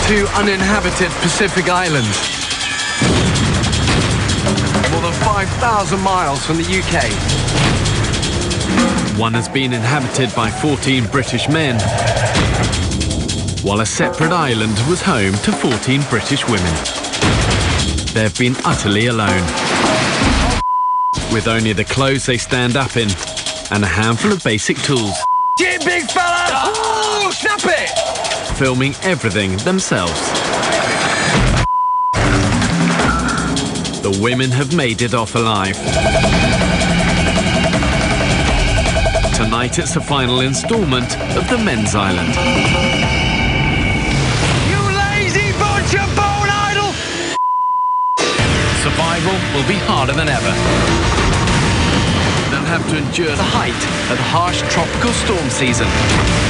two uninhabited Pacific islands. More than 5,000 miles from the UK. One has been inhabited by 14 British men, while a separate island was home to 14 British women. They've been utterly alone, with only the clothes they stand up in and a handful of basic tools. Get big fella! Oh, snap it! Filming everything themselves. The women have made it off alive. Tonight it's the final instalment of the men's island. You lazy bunch of bone idle! Survival will be harder than ever. They'll have to endure the height of the harsh tropical storm season.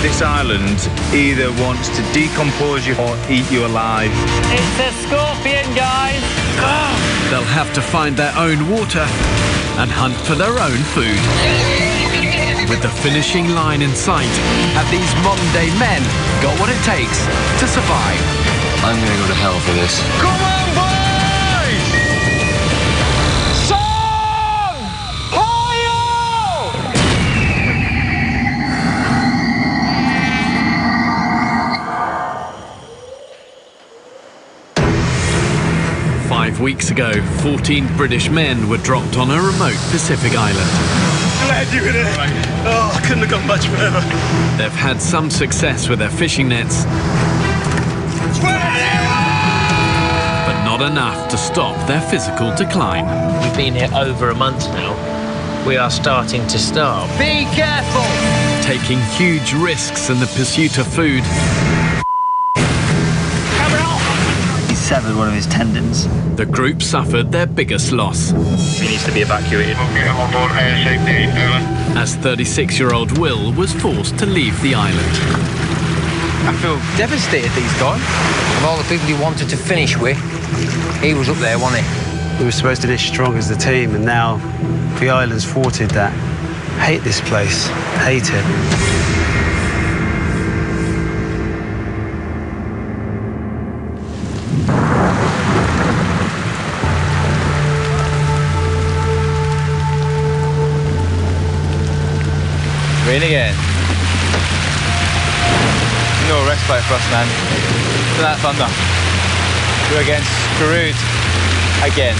This island either wants to decompose you or eat you alive. It's a scorpion, guys! They'll have to find their own water and hunt for their own food. With the finishing line in sight, Have these modern-day men got what it takes to survive? I'm gonna go to hell for this. Come on, boys! Song! Hi-yo! 5 weeks ago, 14 British men were dropped on a remote Pacific island. Glad you were there. Oh, I couldn't have gone much further. They've had some success with their fishing nets, but not enough to stop their physical decline. We've been here over a month now. We are starting to starve. Be careful! Taking huge risks in the pursuit of food. He severed one of his tendons. The group suffered their biggest loss, He needs to be evacuated. as 36-year-old Will was forced to leave the island. I feel devastated that he's gone. Of all the people he wanted to finish with, he was up there, wasn't he? We were supposed to be strong as the team, and now the island's thwarted that. Hate this place. Hate it. Rain again. No respite for us, man. For that thunder. We're getting screwed again.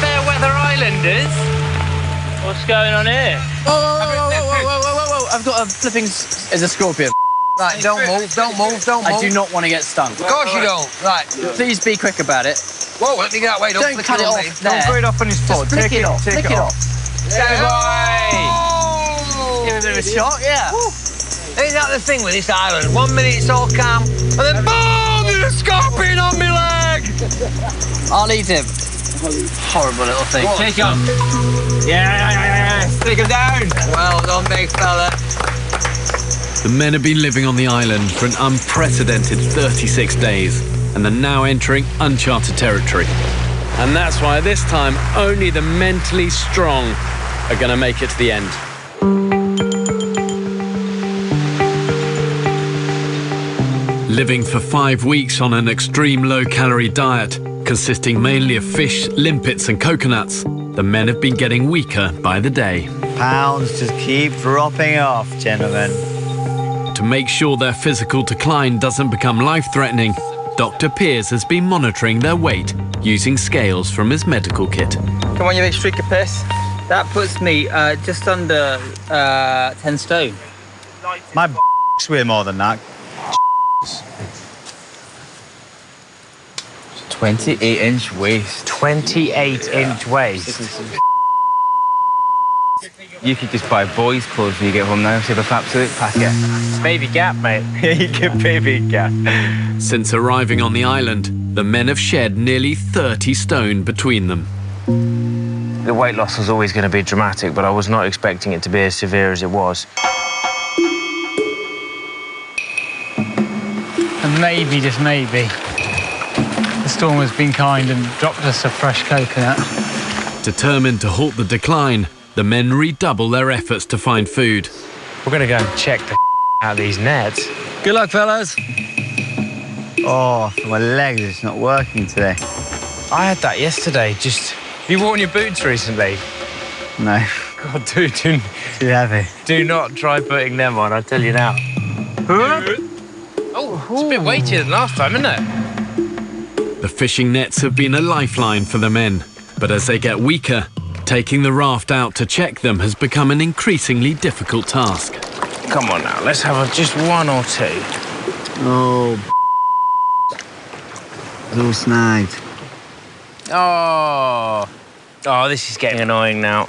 Fairweather Islanders? What's going on here? Whoa. I've got a flipping... Is a scorpion. Right, don't move, don't move, don't move. I do not want to get stung. Of course you don't. Right. Please be quick about it. Whoa, let me get that way. Don't cut it off there. Don't throw it off on his foot. Flick it off. Take it off. Stand by! Give it a bit of a shot, yeah. Ain't that the thing with this island? 1 minute it's all calm, and then boom, there's a scorpion on my leg! I'll eat him. Horrible little thing. Take him. Yeah. Stick him down. Well done, big fella. The men have been living on the island for an unprecedented 36 days, and they're now entering uncharted territory. And that's why this time only the mentally strong are going to make it to the end. Living for 5 weeks on an extreme low-calorie diet, consisting mainly of fish, limpets and coconuts, the men have been getting weaker by the day. Pounds just keep dropping off, gentlemen. To make sure their physical decline doesn't become life-threatening, Dr. Piers has been monitoring their weight using scales from his medical kit. Come on, you big streak of piss. That puts me just under 10 stone. My weigh more than that. 28-inch waist. 28-inch waist. You could just buy boys' clothes when you get home now. Save a absolute packet. Baby gap, mate. You can baby gap. Since arriving on the island, the men have shed nearly 30 stone between them. The weight loss was always going to be dramatic, but I was not expecting it to be as severe as it was. And maybe, just maybe, the storm has been kind and dropped us a fresh coconut. Determined to halt the decline, the men redouble their efforts to find food. We're going to go and check the out these nets. Good luck, fellas. Oh, my leg is not working today. I had that yesterday. Just, have you worn your boots recently? No, God, dude, too heavy. do not try putting them on, I tell you now. Oh, it's a bit weightier than last time, isn't it? The fishing nets have been a lifeline for the men, but as they get weaker, taking the raft out to check them has become an increasingly difficult task. Come on now, let's have just one or two. Oh, it's all snagged. Oh, this is getting annoying now.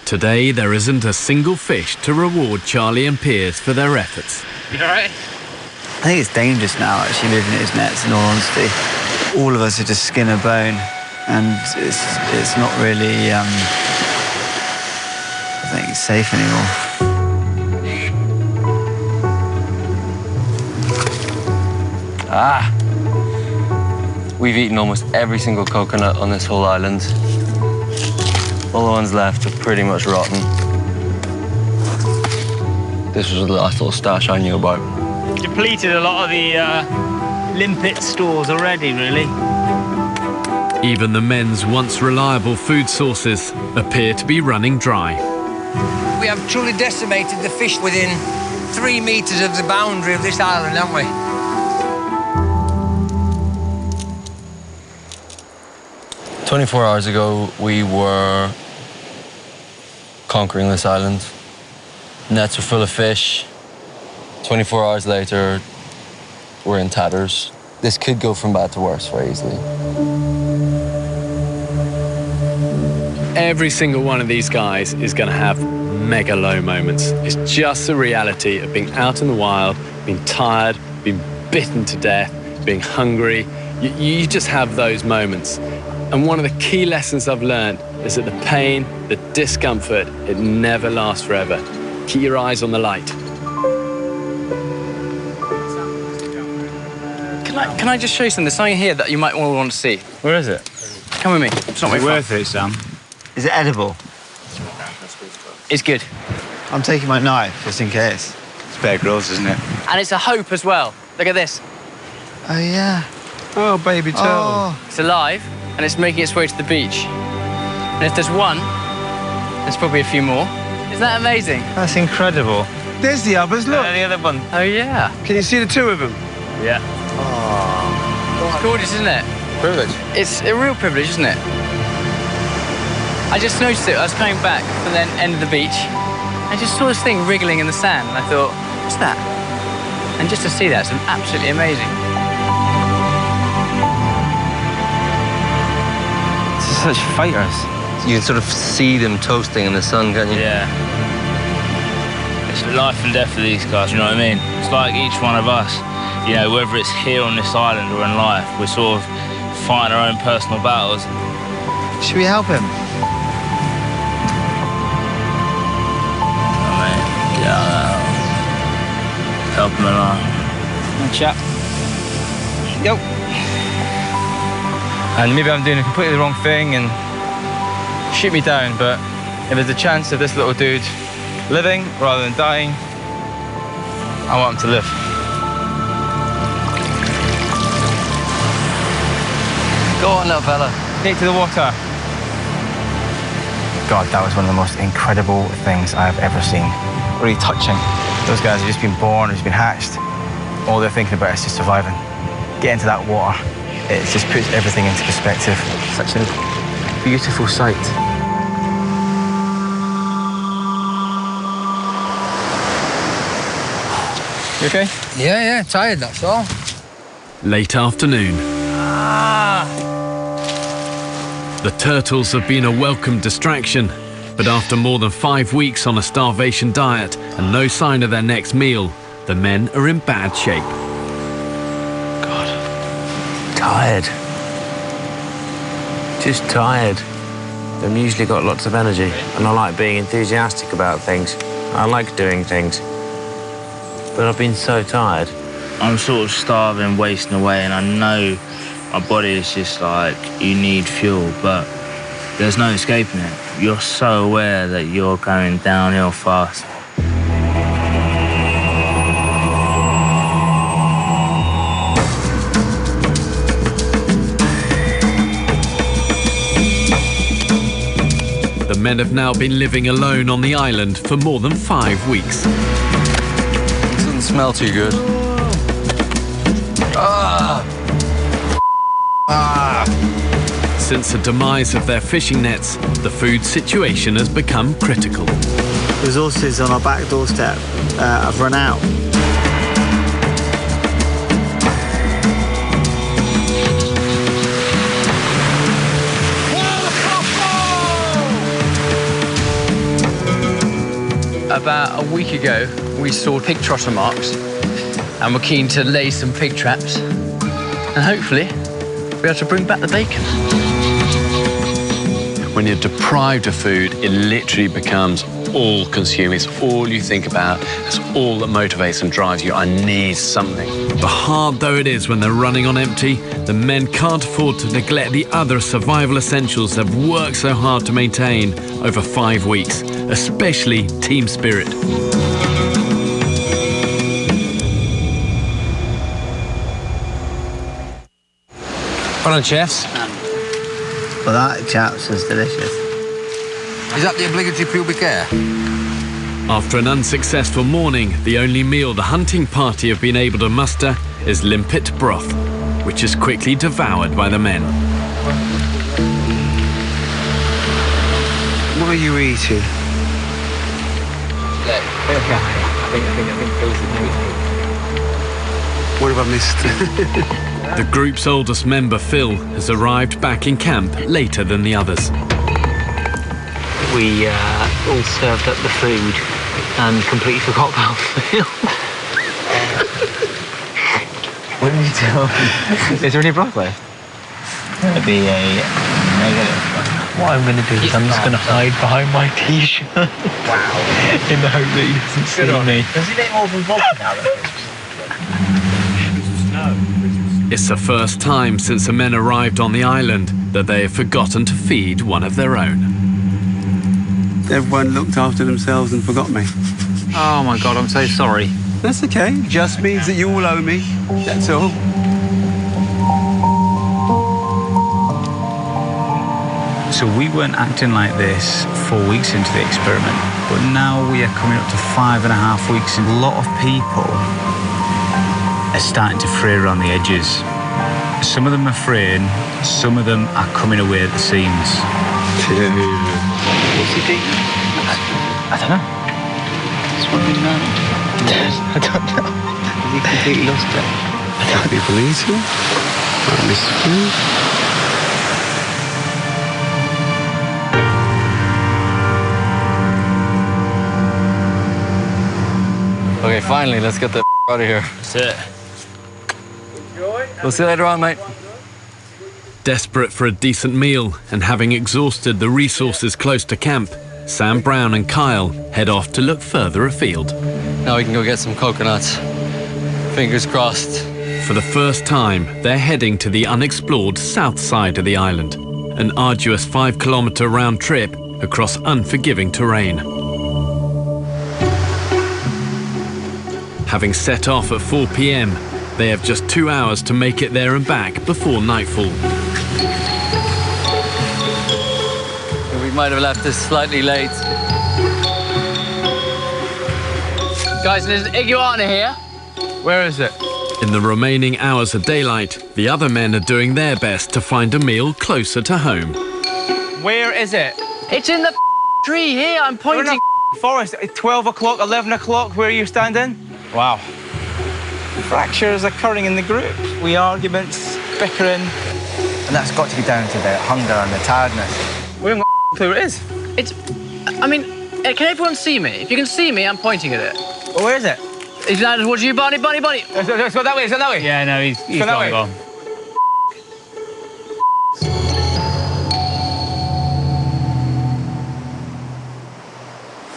Today, there isn't a single fish to reward Charlie and Piers for their efforts. You all right? I think it's dangerous now, actually, moving at his nets, in all honesty. All of us are just skin and bone, and it's not really, I think it's safe anymore. We've eaten almost every single coconut on this whole island. All the ones left are pretty much rotten. This was the last little stash I knew about. Depleted a lot of the limpet stores already, really. Even the men's once reliable food sources appear to be running dry. We have truly decimated the fish within 3 meters of the boundary of this island, haven't we? "24 hours ago, we were conquering this island. Nets were full of fish. 24 hours later, we're in tatters. This could go from bad to worse very easily." Every single one of these guys is going to have mega low moments. It's just the reality of being out in the wild, being tired, being bitten to death, being hungry. You just have those moments. And one of the key lessons I've learned is that the pain, the discomfort, it never lasts forever. Keep your eyes on the light. Can I just show you something? There's something here that you might want to see. Where is it? Come with me. It's not worth it, Sam. Is it edible? It's good. I'm taking my knife, just in case. It's Bear Grylls, isn't it? And it's a hope as well. Look at this. Oh, yeah. Oh, baby turtle. Oh. It's alive, and it's making its way to the beach. And if there's one, there's probably a few more. Isn't that amazing? That's incredible. There's the others, look. The other one. Oh, yeah. Can you see the two of them? Yeah. Oh. It's gorgeous, isn't it? Privilege. It's a real privilege, isn't it? I just noticed it. I was coming back from the end of the beach. I just saw this thing wriggling in the sand, and I thought, what's that? And just to see that, it's absolutely amazing. They're such fighters. You can sort of see them toasting in the sun, can't you? Yeah. It's life and death for these guys, you know what I mean? It's like each one of us, you know, whether it's here on this island or in life, we're sort of fighting our own personal battles. Should we help him? Yeah, help him along. Chap. Yo. And maybe I'm doing a completely wrong thing and shoot me down, but if there's a chance of this little dude living rather than dying, I want him to live. Go on, little fella. Take to the water. God, that was one of the most incredible things I've ever seen. Really touching. Those guys have just been born, just been hatched. All they're thinking about is just surviving. Get into that water. It just puts everything into perspective. Such a beautiful sight. You okay? Yeah, tired, that's all. Late afternoon. The turtles have been a welcome distraction, but after more than 5 weeks on a starvation diet and no sign of their next meal, the men are in bad shape. Tired. Just tired. I've usually got lots of energy, and I like being enthusiastic about things. I like doing things. But I've been so tired. I'm sort of starving, wasting away, and I know my body is just like, you need fuel, but there's no escaping it. You're so aware that you're going downhill fast. the men have now been living alone on the island for more than 5 weeks. Doesn't smell too good. Since the demise of their fishing nets, the food situation has become critical. Resources on our back doorstep have run out. About a week ago, we saw pig trotter marks and we're keen to lay some pig traps and hopefully be able to bring back the bacon. When you're deprived of food, it literally becomes all-consuming. It's all you think about. It's all that motivates and drives you. I need something. But hard though it is when they're running on empty, the men can't afford to neglect the other survival essentials they've worked so hard to maintain over 5 weeks, especially team spirit. Well done, chefs. Well, that, chaps, was delicious. Is that the obligatory pubic hair? After an unsuccessful morning, the only meal the hunting party have been able to muster is limpet broth, which is quickly devoured by the men. What are you eating? What have I missed? The group's oldest member, Phil, has arrived back in camp later than the others. We all served up the food and completely forgot about Phil. What did you tell me? Is there any broth left? It'd be a negative. What I'm going to do is I'm just going to hide behind my t-shirt. Wow. In the hope that he doesn't see me. Does he make more than vodka now, though? It's the first time since the men arrived on the island that they have forgotten to feed one of their own. Everyone looked after themselves and forgot me. Oh my God, I'm so sorry. That's okay. Just means that you all owe me. That's all. So we weren't acting like this 4 weeks into the experiment, but now we are coming up to 5.5 weeks, and a lot of people are starting to fray around the edges. Some of them are fraying, some of them are coming away at the seams. What's he doing? I don't know. It's what we know. I don't know. Has he completely lost it? People eating? Might miss food. Okay, finally, let's get the out of here. That's it. We'll see you later on, mate. Desperate for a decent meal and having exhausted the resources close to camp, Sam Brown and Kyle head off to look further afield. Now we can go get some coconuts. Fingers crossed. For the first time, they're heading to the unexplored south side of the island, an arduous 5-kilometre round trip across unforgiving terrain. Having set off at 4 p.m, they have just 2 hours to make it there and back before nightfall. We might have left this slightly late. Guys, there's an iguana here. Where is it? In the remaining hours of daylight, the other men are doing their best to find a meal closer to home. Where is it? It's in the tree here. I'm pointing. We're in the forest. 12 o'clock, 11 o'clock. Where are you standing? Wow. Fractures occurring in the group. Arguments, bickering. And that's got to be down to the hunger and the tiredness. We haven't got a clue where it is. I mean, can everyone see me? If you can see me, I'm pointing at it. Well, where is it? He's landed towards you, Barney. Let's go that way, let's go that way. Yeah, no, he's gone.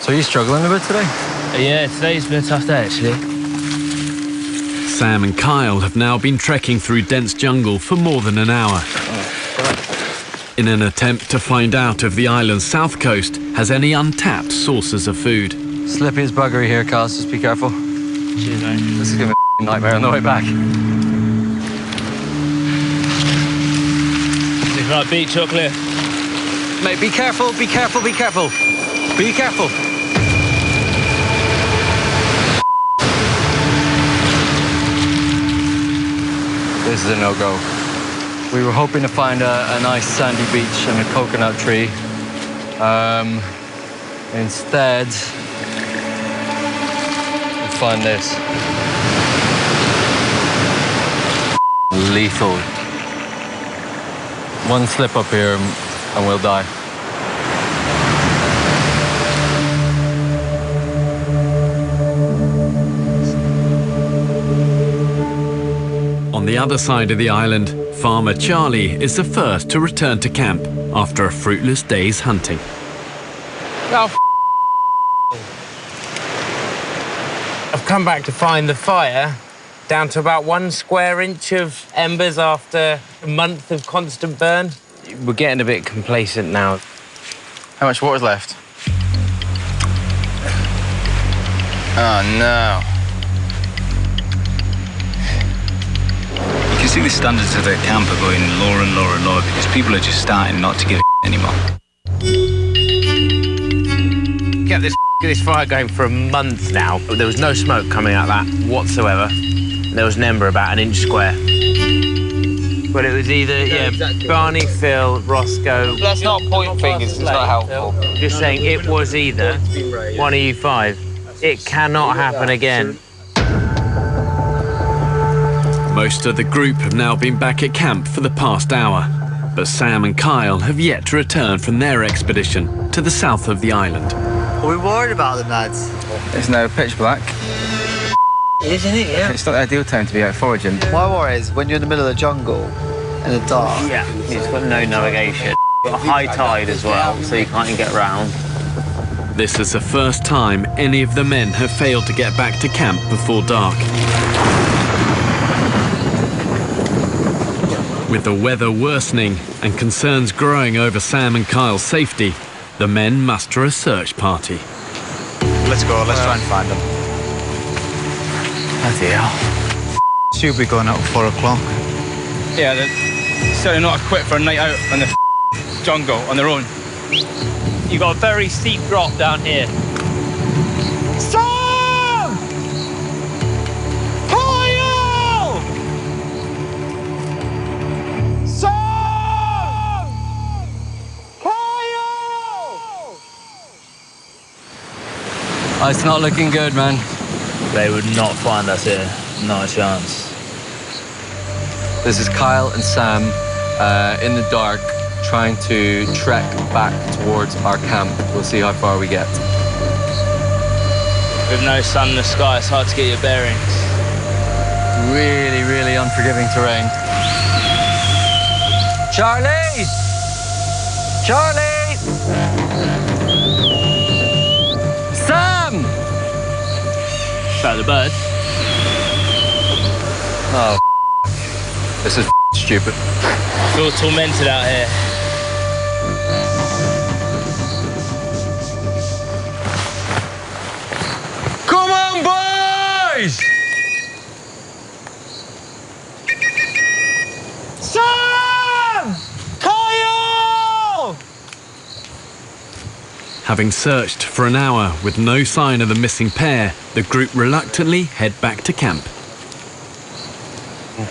So are you struggling a bit today? Yeah, today's been a tough day, actually. Sam and Kyle have now been trekking through dense jungle for more than an hour, in an attempt to find out if the island's south coast has any untapped sources of food. Slippy as buggery here, Carl, just be careful. Cheers, mate. This is gonna be a nightmare on the way back. Looking like beach or cliff? Mate, be careful, be careful, be careful. Be careful. This is a no-go. We were hoping to find a nice sandy beach and a coconut tree. Instead, we find this. Lethal. One slip up here and we'll die. On the other side of the island, Farmer Charlie is the first to return to camp after a fruitless day's hunting. Oh, I've come back to find the fire down to about 1 square inch of embers after a month of constant burn. We're getting a bit complacent now. How much water's left? Oh, no. You can see the standards of the camp are going lower and lower and lower because people are just starting not to give a anymore. Kept this fire going for a month now, but there was no smoke coming out of that whatsoever. There was an ember about 1 inch square. But it was either, exactly. Barney, Phil, Roscoe... Let's not point fingers, it's not helpful. Just saying it was either one of you 5. It cannot happen again. Most of the group have now been back at camp for the past hour, but Sam and Kyle have yet to return from their expedition to the south of the island. Are we worried about them, lads? It's now pitch black. Isn't it, yeah? It's not the ideal time to be out foraging. My worry is when you're in the middle of the jungle, in the dark. Yeah, it's got no navigation. Got a high tide as well, so you can't even get round. This is the first time any of the men have failed to get back to camp before dark. With the weather worsening and concerns growing over Sam and Kyle's safety, the men muster a search party. Let's go, let's try and find them. Bloody hell. She'll be going out at 4 o'clock. Yeah, they're certainly not equipped for a night out on the jungle on their own. You've got a very steep drop down here. Sam! Kyle! Sam! Kyle! Oh, it's not looking good, man. They would not find us here. Not a chance. This is Kyle and Sam in the dark trying to trek back towards our camp. We'll see how far we get. With no sun in the sky, it's hard to get your bearings. Really, really unforgiving terrain. Charlie! Charlie! Sam! About the bird. Oh, this is stupid. Feel tormented out here. Come on, boys! Sam! Kyle! Having searched for an hour with no sign of the missing pair, the group reluctantly head back to camp.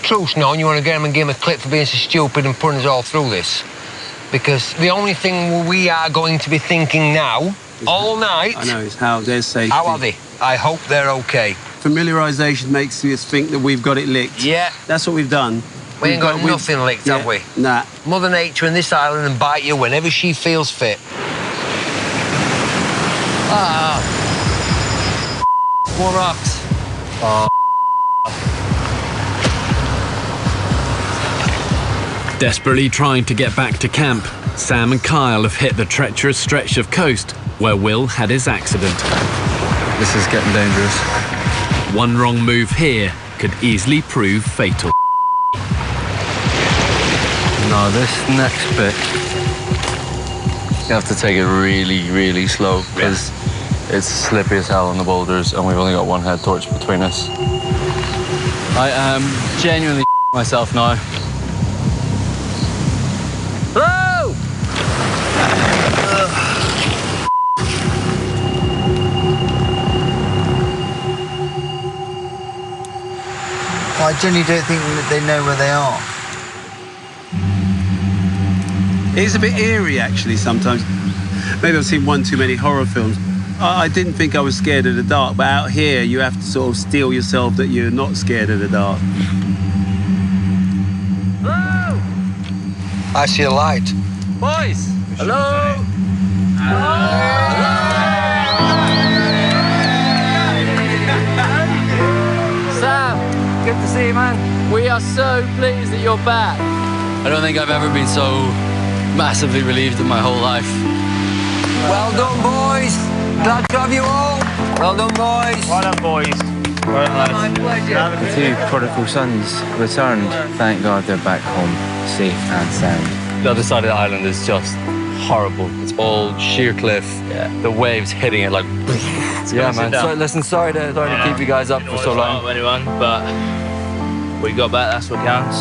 Truth known, you want to get him and give him a clip for being so stupid and putting us all through this. Because the only thing we are going to be thinking now, all night... I know, is how they're safe. How are they? I hope they're okay. Familiarisation makes us think that we've got it licked. Yeah. That's what we've done. We ain't got nothing licked, have we? Nah. Mother Nature in this island and bite you whenever she feels fit. More rocks. Oh. Desperately trying to get back to camp, Sam and Kyle have hit the treacherous stretch of coast where Will had his accident. This is getting dangerous. One wrong move here could easily prove fatal. No, this next bit, you have to take it really, really slow because it's slippery as hell on the boulders and we've only got one head torch between us. I am genuinely myself now. Hello! I generally don't think that they know where they are. It's a bit eerie, actually, sometimes. Maybe I've seen one too many horror films. I didn't think I was scared of the dark, but out here you have to sort of steel yourself that you're not scared of the dark. Hello! I see a light. Boys! Hello! Sam, good to see you, man. We are so pleased that you're back. I don't think I've ever been so massively relieved in my whole life. Well done, boys. Glad to have you all. Well done, boys. Well done, boys. Well done, My pleasure. The two prodigal sons returned. Thank God they're back home, safe and sound. The other side of the island is just horrible. It's all sheer cliff. Yeah. The waves hitting it like. Yeah, man. So, listen, sorry to keep you guys up for so long. Anyone, but we got back. That's what counts.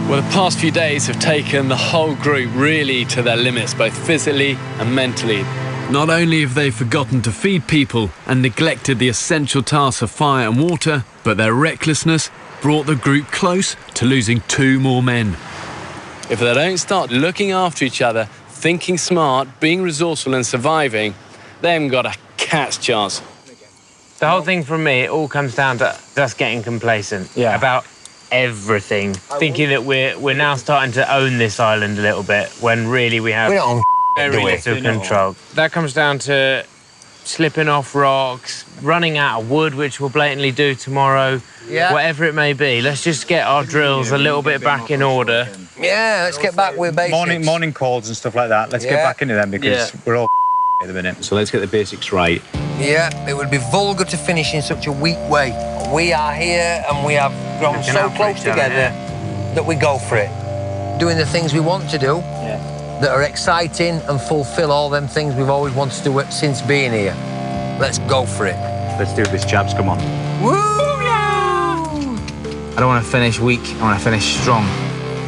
Well, the past few days have taken the whole group really to their limits, both physically and mentally. Not only have they forgotten to feed people and neglected the essential tasks of fire and water, but their recklessness brought the group close to losing 2 more men. If they don't start looking after each other, thinking smart, being resourceful and surviving, they haven't got a cat's chance. The whole thing from me, it all comes down to us getting complacent about everything. Thinking that we're now starting to own this island a little bit, when really we have very little control. That comes down to slipping off rocks, running out of wood, which we'll blatantly do tomorrow, whatever it may be. Let's just get our drills a little bit back in order. Yeah, let's get back with basics. Morning calls and stuff like that. Let's get back into them because we're all at the minute. So let's get the basics right. Yeah, it would be vulgar to finish in such a weak way. We are here and we have grown so close together that we go for it. Doing the things we want to do that are exciting and fulfill all them things we've always wanted to do since being here. Let's go for it. Let's do this, chaps. Come on. Woo! I don't want to finish weak. I want to finish strong.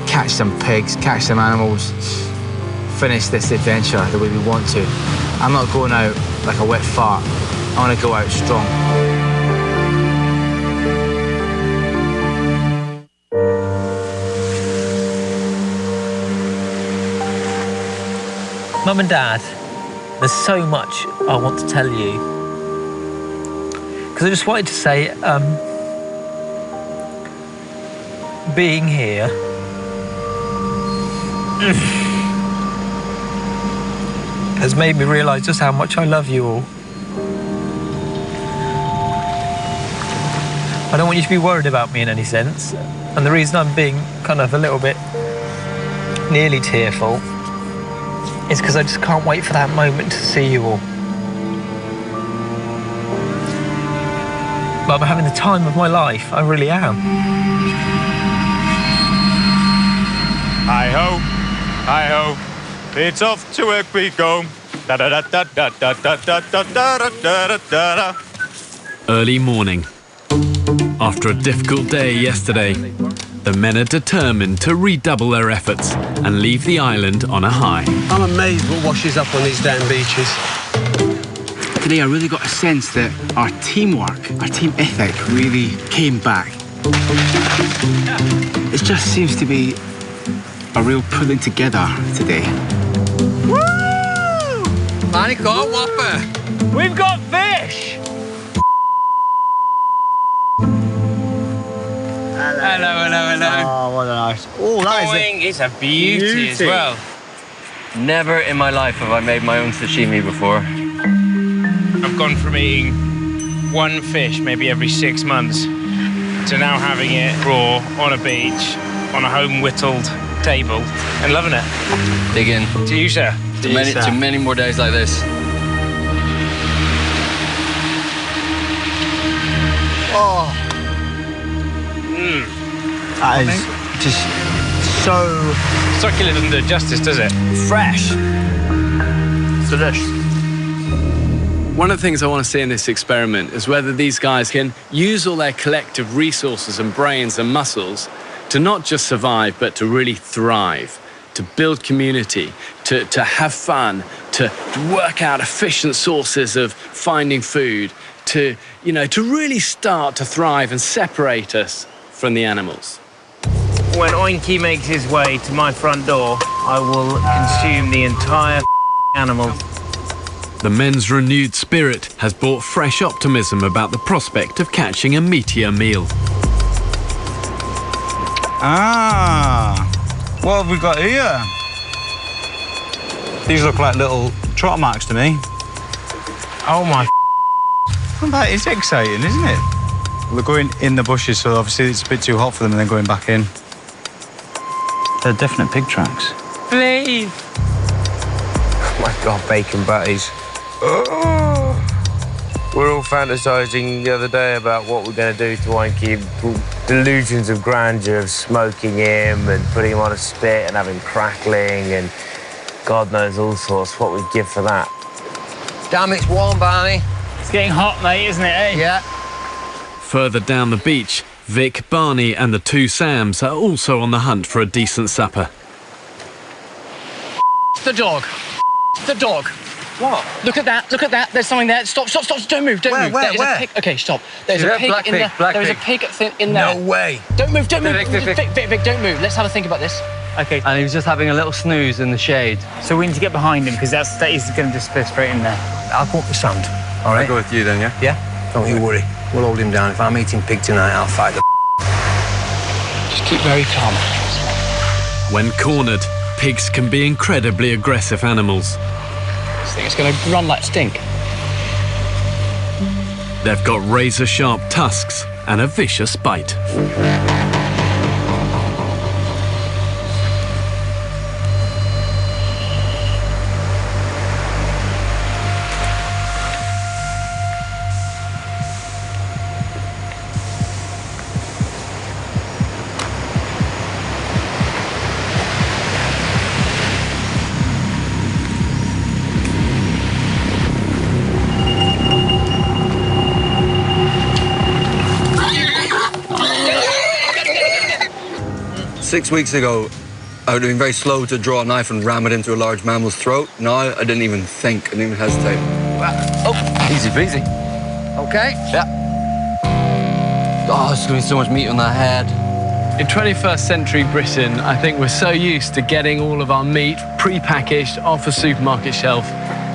Catch some pigs, catch some animals. Finish this adventure the way we want to. I'm not going out like a wet fart. I want to go out strong. Mum and Dad, there's so much I want to tell you. Because I just wanted to say, being here has made me realise just how much I love you all. I don't want you to be worried about me in any sense. And the reason I'm being kind of a little bit nearly tearful is because I just can't wait for that moment to see you all. But I'm having the time of my life, I really am. Hi-ho, hi-ho, it's off to work we go. Da-da-da-da-da-da-da-da-da-da-da-da-da. Early morning. After a difficult day yesterday, the men are determined to redouble their efforts and leave the island on a high. I'm amazed what washes up on these damn beaches. Today I really got a sense that our teamwork, our team ethic really came back. It just seems to be a real pulling together today. Woo! Man, got a whopper. We've got fish! Hello. Oh, what a nice. Oh, that is a beauty as well. Never in my life have I made my own sashimi before. I've gone from eating one fish maybe every 6 months to now having it raw on a beach, on a home whittled table, and loving it. Dig in. To you, sir. To many more days like this. Oh. That is just so... Succulent doesn't do it justice, does it? fresh. It's delicious. One of the things I want to see in this experiment is whether these guys can use all their collective resources and brains and muscles to not just survive, but to really thrive, to build community, to have fun, to work out efficient sources of finding food, to really start to thrive and separate us from the animals. When Oinky makes his way to my front door, I will consume the entire animal. The men's renewed spirit has brought fresh optimism about the prospect of catching a meatier meal. Ah, what have we got here? These look like little trotter marks to me. Oh my. But it's exciting, isn't it? They're going in the bushes, so obviously it's a bit too hot for them and then going back in. They're definite pig tracks. Please. Oh my God, bacon butties. Oh. We're all fantasising the other day about what we're going to do to Oinky. Delusions of grandeur of smoking him and putting him on a spit and having crackling and God knows all sorts. What we'd give for that. Damn, it's warm, Barney. It's getting hot, mate, isn't it, eh? Yeah. Further down the beach, Vic, Barney and the two Sams are also on the hunt for a decent supper. The dog. The dog. What? Look at that, look at that. There's something there. Stop, stop, stop, don't move, don't move. Where? A pig. Okay, stop. There's a pig in there. There's a pig in there. No way. Don't move, don't move. Vic, don't move. Let's have a think about this. Okay. And he was just having a little snooze in the shade. So we need to get behind him, because that is going to disappear straight in there. I'll go up the sand, all right? I'll go with you then, yeah? Yeah? Don't you worry. We'll hold him down. If I'm eating pig tonight, I'll fight the Just keep very calm. When cornered, pigs can be incredibly aggressive animals. This thing is going to run like stink. They've got razor-sharp tusks and a vicious bite. 6 weeks ago, I would have been very slow to draw a knife and ram it into a large mammal's throat. Now I didn't even think, I didn't even hesitate. Oh, Easy peasy. okay. Yeah. Oh, there's going to be so much meat on that head. In 21st century Britain, I think we're so used to getting all of our meat pre-packaged off a supermarket shelf.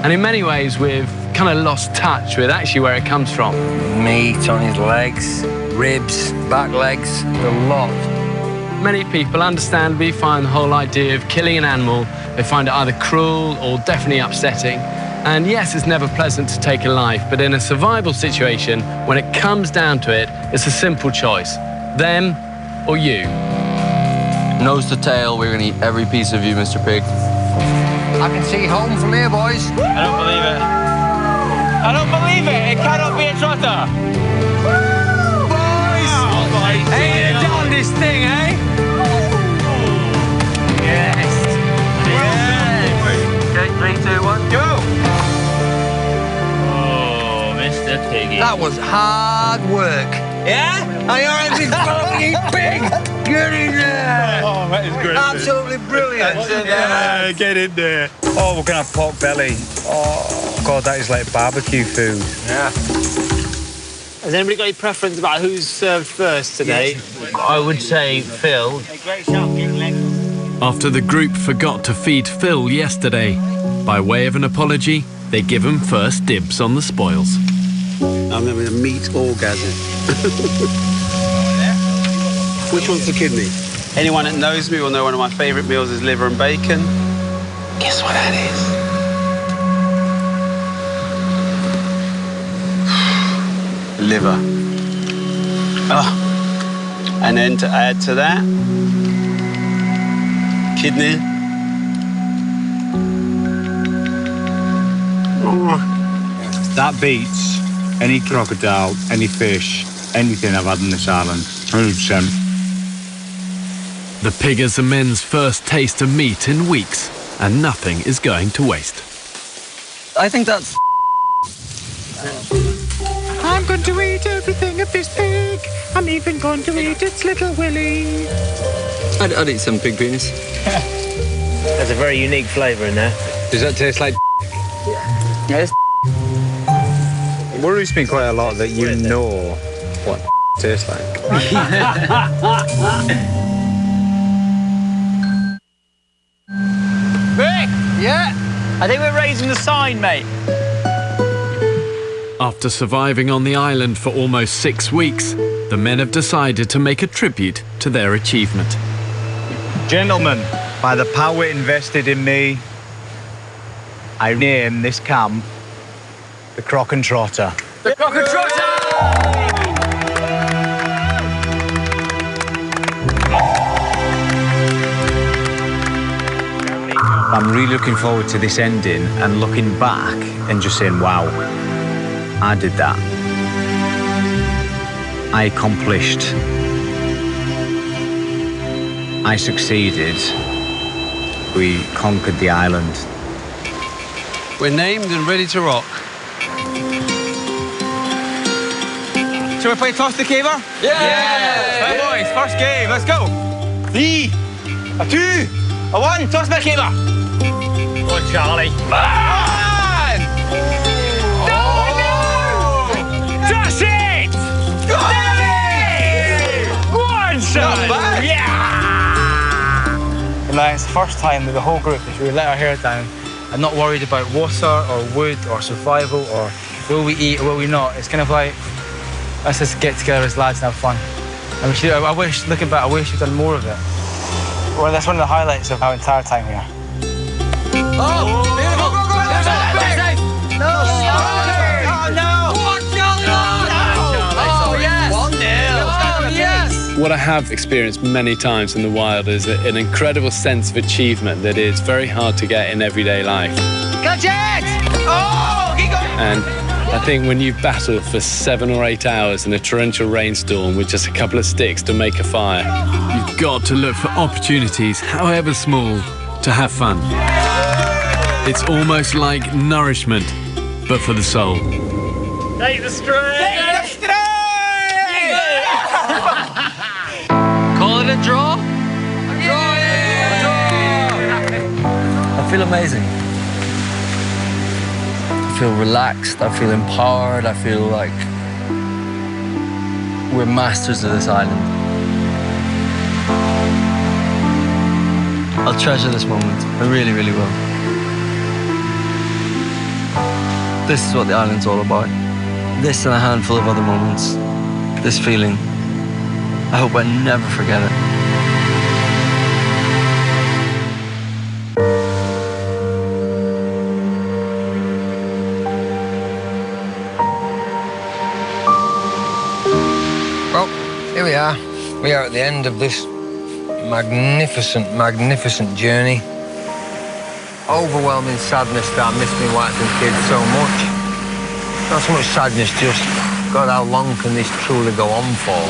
And in many ways, we've kind of lost touch with actually where it comes from. Meat on his legs, ribs, back legs, a lot. Many people understandably find the whole idea of killing an animal, they find it either cruel or definitely upsetting. And yes, it's never pleasant to take a life, but in a survival situation, when it comes down to it, it's a simple choice. Them or you. Nose to tail, we're going to eat every piece of you, Mr. Pig. I can see home from here, boys. I don't believe it. I don't believe it. It cannot be a trotter. Woo, boys! Oh, hey, you done this thing, eh? Yes. Okay, 3, 2, 1, go! Oh, Mr. Piggy. That was hard work. Yeah? Are you alright, big fucking pig? Get in there! Oh, that is great. Absolutely brilliant. Yeah, get in there. Oh, we're going to have pork belly. Oh, God, that is like barbecue food. Yeah. Has anybody got any preference about who's served first today? I would say Phil. After the group forgot to feed Phil yesterday, by way of an apology, they give him first dibs on the spoils. I remember the meat orgasm. Which one's the kidney? Anyone that knows me will know one of my favourite meals is liver and bacon. Guess what that is? Liver. Oh. And then to add to that, kidney. Oh. That beats any crocodile, any fish, anything I've had on this island. 100%. The piggers are men's first taste of meat in weeks, and nothing is going to waste. I think that's... I'm going to eat everything of this pig. I'm even going to eat its little willy. I'd eat some pig penis. There's a very unique flavour in there. Does that taste like... Yes. It worries me quite a lot that you know what taste like? Rick! Yeah? I think we're raising the sign, mate. After surviving on the island for almost 6 weeks, the men have decided to make a tribute to their achievement. Gentlemen, by the power invested in me, I name this camp the Crock and Trotter. The Crock and Trotter! I'm really looking forward to this ending and looking back and just saying, wow, I did that. I accomplished. I succeeded. We conquered the island. We're named and ready to rock. Shall we play Toss the Caver? Yeah! Right, boys, first game, let's go. 3, a 2, a 1, toss the caver. Go on, Charlie. Man! Oh, no! Toss it! Go on, son! Not bad. Yeah! Like, it's the first time that the whole group has really let our hair down and not worried about water or wood or survival or will we eat or will we not. It's kind of like, let's just get together as lads and have fun. And I wish, looking back, I wish we'd done more of it. Well, that's one of the highlights of our entire time here. Oh! Beautiful! Go! No! Oh, no! What's going on? Oh, yes! 1-0. Oh, yes! What I have experienced many times in the wild is an incredible sense of achievement that is very hard to get in everyday life. Catch it! Oh! Keep going! And I think when you've battled for 7 or 8 hours in a torrential rainstorm with just a couple of sticks to make a fire, You've got to look for opportunities, however small, to have fun. It's almost like nourishment, but for the soul. Take the string! Take the string! Call it a draw? I feel amazing. I feel relaxed, I feel empowered, I feel like we're masters of this island. I'll treasure this moment. I really, really will. This is what the island's all about. This and a handful of other moments. This feeling. I hope I never forget it. Well, here we are. We are at the end of this magnificent, magnificent journey. Overwhelming sadness that I miss my wife and kids so much. Not so much sadness, just, God, how long can this truly go on for?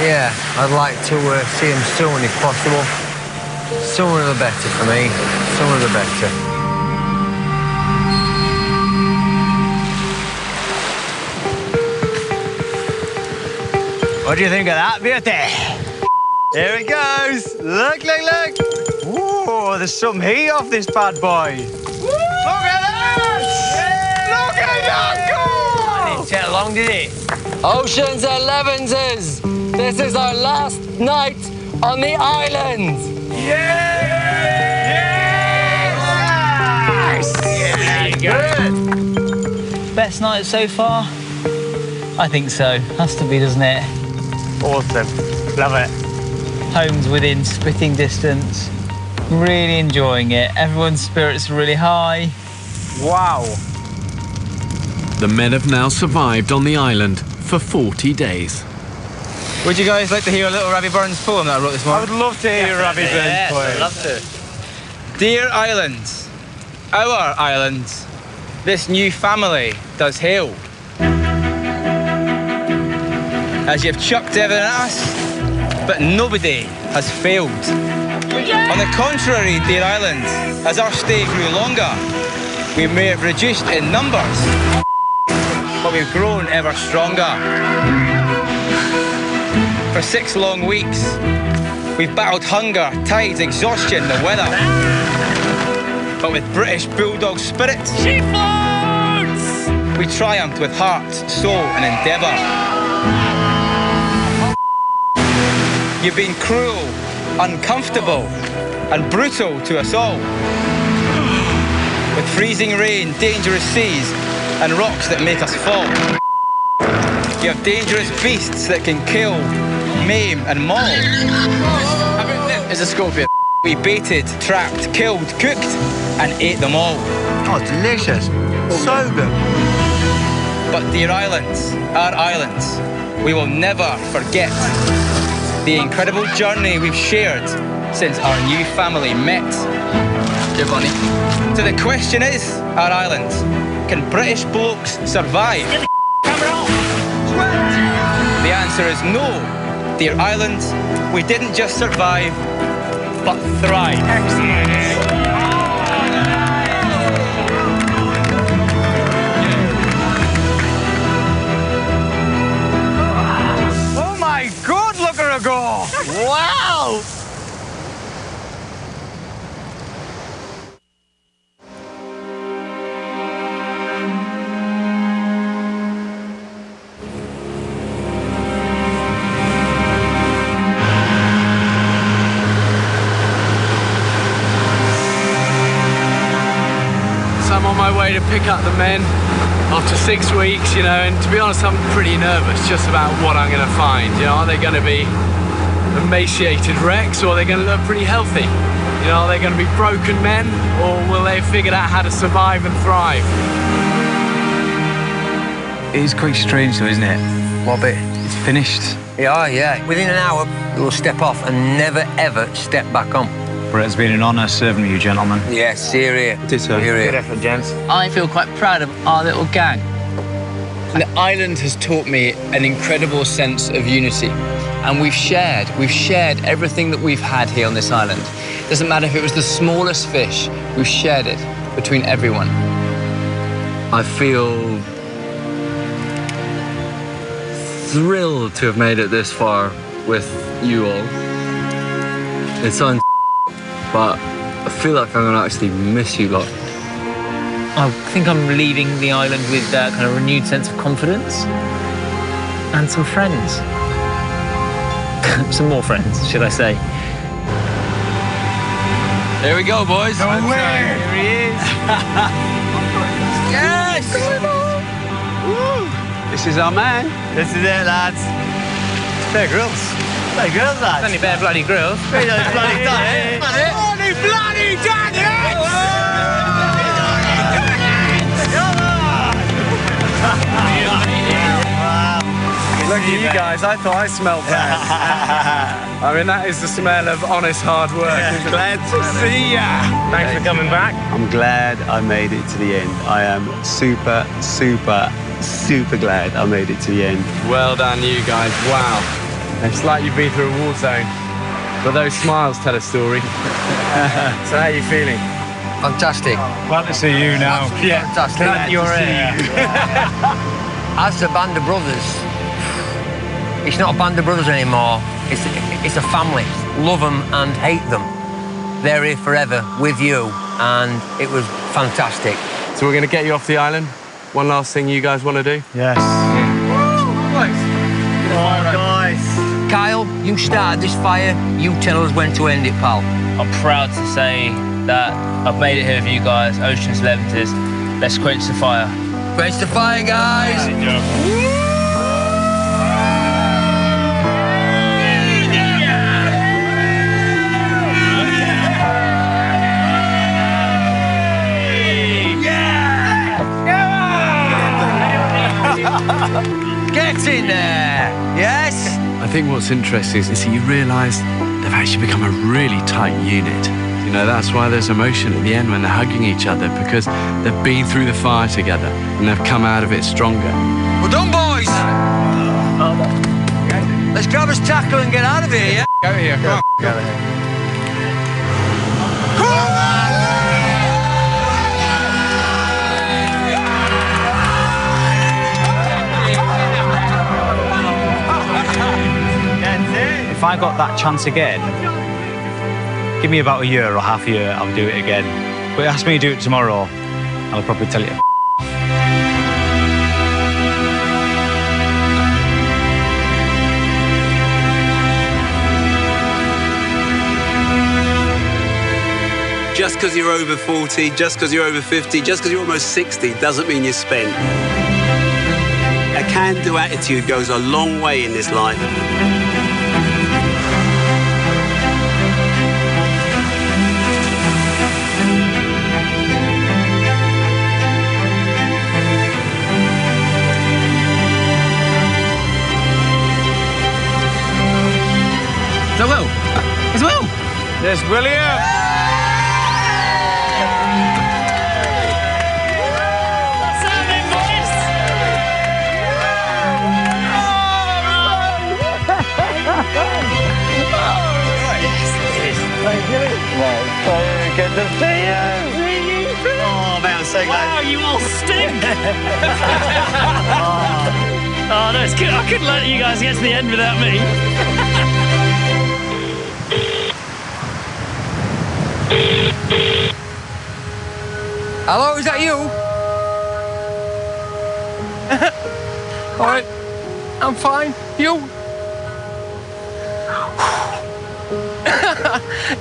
Yeah, I'd like to see him soon if possible. Sooner the better for me, sooner the better. What do you think of that beauty? Here it goes. Look, look, look. Whoa, there's some heat off this bad boy. Look at that! Look at that go! Didn't take long, did it? Oceans 11s. This is our last night on the island. Yes! There you go. Best night so far? I think so. Has to be, doesn't it? Awesome. Love it. Home's within spitting distance. Really enjoying it. Everyone's spirits are really high. Wow. The men have now survived on the island for 40 days. Would you guys like to hear a little Rabbie Burns poem that I wrote this morning? I would love to hear Rabbie Burns poem. I'd love to. Dear islands, our islands, this new family does hail. As you've chucked everything at us, but nobody has failed. On the contrary, dear islands, as our stay grew longer, we may have reduced in numbers, but we've grown ever stronger. For 6 long weeks, we've battled hunger, tides, exhaustion, the weather. But with British bulldog spirit, She floats! we triumphed with heart, soul, and endeavour. You've been cruel, uncomfortable, and brutal to us all. With freezing rain, dangerous seas, and rocks that make us fall. You have dangerous beasts that can kill, maim, and maul. It's a scorpion. We baited, trapped, killed, cooked, and ate them all. Oh, delicious. So good. But dear islands, our islands, we will never forget the incredible journey we've shared since our new family met. Good money. So the question is, our islands, can British blokes survive? The answer is no. Dear islands, we didn't just survive, but thrive. Oh my God, look at her go! Wow! I'm on my way to pick up the men after 6 weeks, you know, and to be honest, I'm pretty nervous just about what I'm going to find. You know, are they going to be emaciated wrecks, or are they going to look pretty healthy? You know, are they going to be broken men, or will they have figured out how to survive and thrive? It is quite strange though, isn't it? What bit? It's finished. Yeah. Within an hour, we'll step off and never, ever step back on. But it's been an honour serving with you, gentlemen. Yes, here. Good effort, gents. I feel quite proud of our little gang. The island has taught me an incredible sense of unity. And we've shared everything that we've had here on this island. Doesn't matter if it was the smallest fish, we've shared it between everyone. I feel thrilled to have made it this far with you all. It sounds but I feel like I'm gonna actually miss you lot. I think I'm leaving the island with that kind of renewed sense of confidence and some friends. Some more friends, should I say. Here we go, boys. No way! Here he is. Yes! Woo. This is our man. This is it, lads. Fair grills. Fair grills, lads. Only bare bloody grills. Bloody done it. Bloody done it! Look at you guys, I thought I smelled bad. I mean, that is the smell of honest hard work. Yeah, glad to see ya. Thanks for coming back. I'm glad I made it to the end. I am super glad I made it to the end. Well done, you guys. Wow. It's like you've been through a war zone. But those smiles tell a story. So how are you feeling? Fantastic. Glad to see you now. Yeah, fantastic. Glad you're here. As the Band of Brothers, it's not a band of brothers anymore. It's a family. Love them and hate them. They're here forever with you, and it was fantastic. So we're going to get you off the island. One last thing you guys want to do? Yes. Nice. Kyle, you started this fire. You tell us when to end it, pal. I'm proud to say that I've made it here with you guys, Ocean's 11th. Let's quench the fire. Quench the fire, guys. Get in there, yes? I think what's interesting is that you realise they've actually become a really tight unit. You know, that's why there's emotion at the end when they're hugging each other, because they've been through the fire together and they've come out of it stronger. Well done, boys. Let's grab us tackle and get out of here, yeah? Go here, come on. Go here. If I got that chance again, give me about a year or half a year, I'll do it again. But ask me to do it tomorrow, I'll probably tell you. Just because you're over 40, just because you're over 50, just because you're almost 60, doesn't mean you're spent. A can-do attitude goes a long way in this life. Is that Will? It's Will! There's William! What's happening, boys? Thank you. Well, so good to see you. Oh, man, I'm so glad. Wow, you all stink! Oh, no, it's good. I couldn't let you guys get to the end without me. Hello, is that you? All right, I'm fine. You?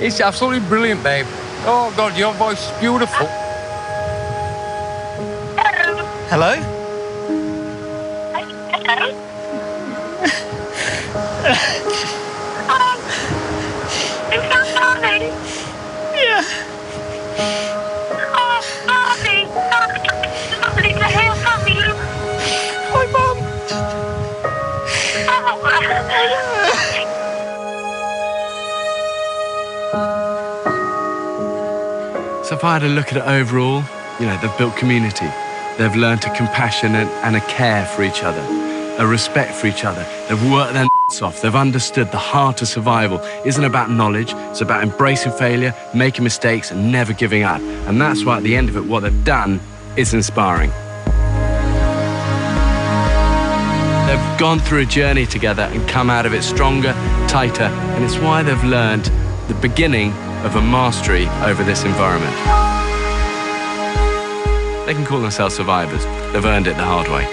It's absolutely brilliant, babe. Oh, God, your voice is beautiful. Hello? Is that Barney? Yeah. Oh, Barney. Lovely to hear from you. Hi, Mum. So if I had a look at it overall, you know, they've built community. They've learned a compassion and a care for each other, a respect for each other. They've worked their off. They've understood the heart of survival isn't about knowledge. It's about embracing failure, making mistakes, and never giving up. And that's why at the end of it, what they've done is inspiring. They've gone through a journey together and come out of it stronger, tighter, and it's why they've learned the beginning of a mastery over this environment. They can call themselves survivors. They've earned it the hard way.